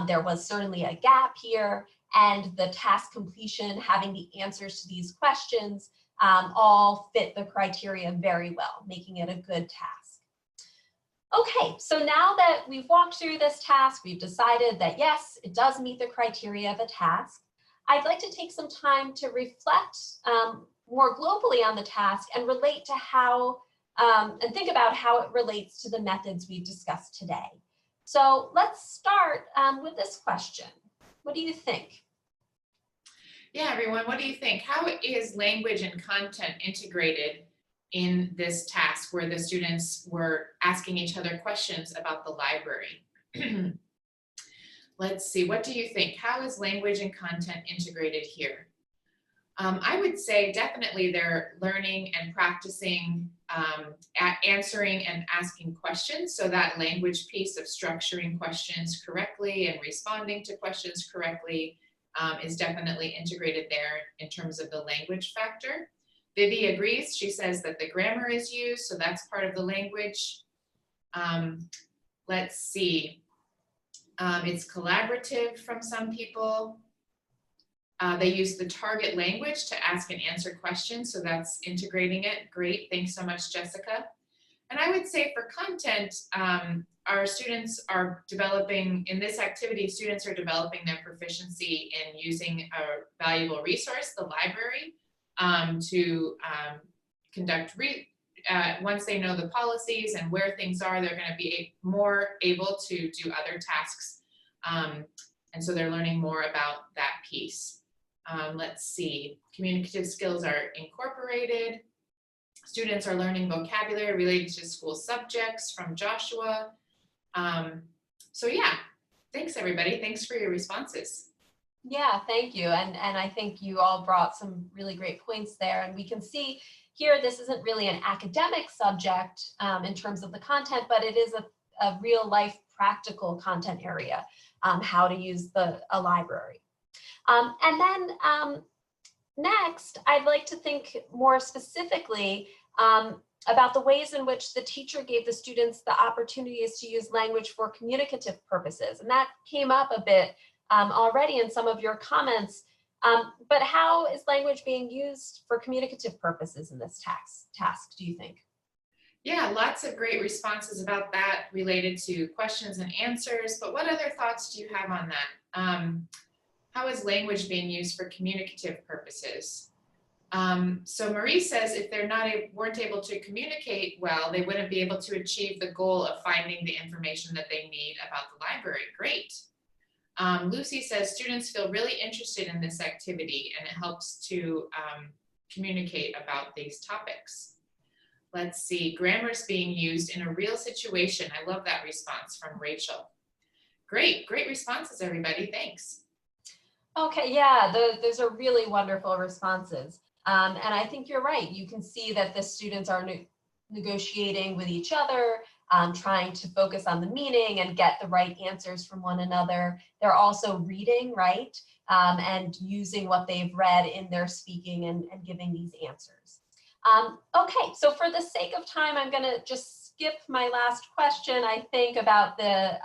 there was certainly a gap here, and the task completion, having the answers to these questions, all fit the criteria very well, making it a good task. Okay, so now that we've walked through this task, we've decided that yes, it does meet the criteria of a task. I'd like to take some time to reflect more globally on the task and relate to how, and think about how it relates to the methods we've discussed today. So let's start with this question. What do you think?
Yeah, everyone, what do you think? How is language and content integrated in this task where the students were asking each other questions about the library? Let's see, what do you think? How is language and content integrated here? I would say definitely they're learning and practicing answering and asking questions. So that language piece of structuring questions correctly and responding to questions correctly is definitely integrated there in terms of the language factor. Vivi agrees. She says that the grammar is used, so that's part of the language. Let's see. It's collaborative from some people. They use the target language to ask and answer questions, so that's integrating it. Great, thanks so much, Jessica. And I would say for content, our students are developing, in this activity, students are developing their proficiency in using a valuable resource, the library, to conduct, once they know the policies and where things are, they're gonna be more able to do other tasks. And so they're learning more about that piece. Let's see, communicative skills are incorporated. Students are learning vocabulary related to school subjects from Joshua. So yeah, thanks everybody. Thanks for your responses.
Yeah, thank you. And I think you all brought some really great points there. And we can see here, this isn't really an academic subject in terms of the content, but it is a real life practical content area, how to use a library. And then next, I'd like to think more specifically about the ways in which the teacher gave the students the opportunities to use language for communicative purposes. And that came up a bit already in some of your comments, but how is language being used for communicative purposes in this task, do you think?
Yeah, lots of great responses about that related to questions and answers, but what other thoughts do you have on that? How is language being used for communicative purposes? So Marie says if they're weren't able to communicate well, they wouldn't be able to achieve the goal of finding the information that they need about the library. Great. Lucy says students feel really interested in this activity and it helps to communicate about these topics. Let's see, grammar is being used in a real situation. I love that response from Rachel. Great, great responses, everybody. Thanks.
Okay, yeah, those are really wonderful responses. And I think you're right. You can see that the students are negotiating with each other, trying to focus on the meaning and get the right answers from one another. They're also reading, right? And using what they've read in their speaking and giving these answers. Okay, so for the sake of time, I'm gonna just skip my last question, I think, about the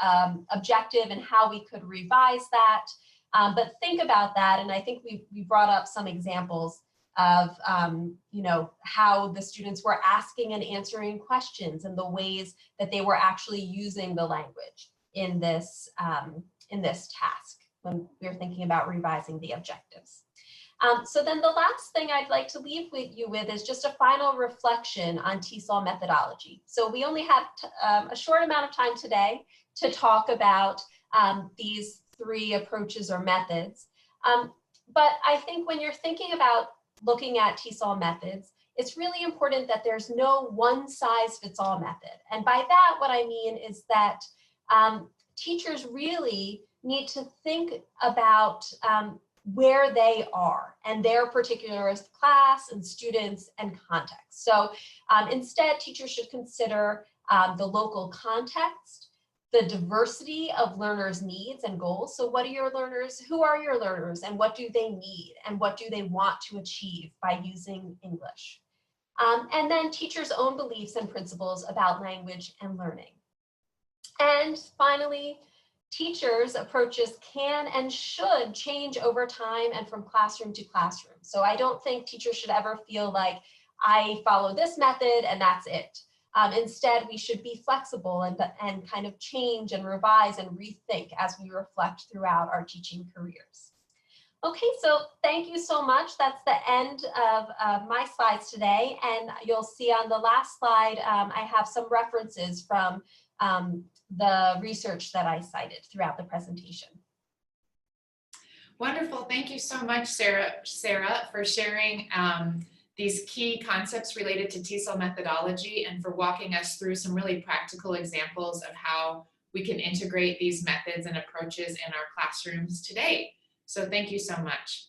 objective and how we could revise that. But think about that, and I think we brought up some examples of you know, how the students were asking and answering questions and the ways that they were actually using the language in this task when we're thinking about revising the objectives. So then the last thing I'd like to leave you with is just a final reflection on TESOL methodology. So we only have a short amount of time today to talk about these three approaches or methods. But I think when you're thinking about looking at TESOL methods, it's really important that there's no one size fits all method. And by that, what I mean is that teachers really need to think about where they are and their particular class and students and context. So instead, teachers should consider the local context, the diversity of learners' needs and goals. So what are your learners, who are your learners, and what do they need, and what do they want to achieve by using English? And then teachers' own beliefs and principles about language and learning. And finally, teachers' approaches can and should change over time and from classroom to classroom. So I don't think teachers should ever feel like I follow this method and that's it. Instead, we should be flexible and kind of change and revise and rethink as we reflect throughout our teaching careers. Okay, so thank you so much. That's the end of my slides today. And you'll see on the last slide, I have some references from the research that I cited throughout the presentation.
Wonderful. Thank you so much, Sarah, for sharing these key concepts related to TESOL methodology and for walking us through some really practical examples of how we can integrate these methods and approaches in our classrooms today. So thank you so much.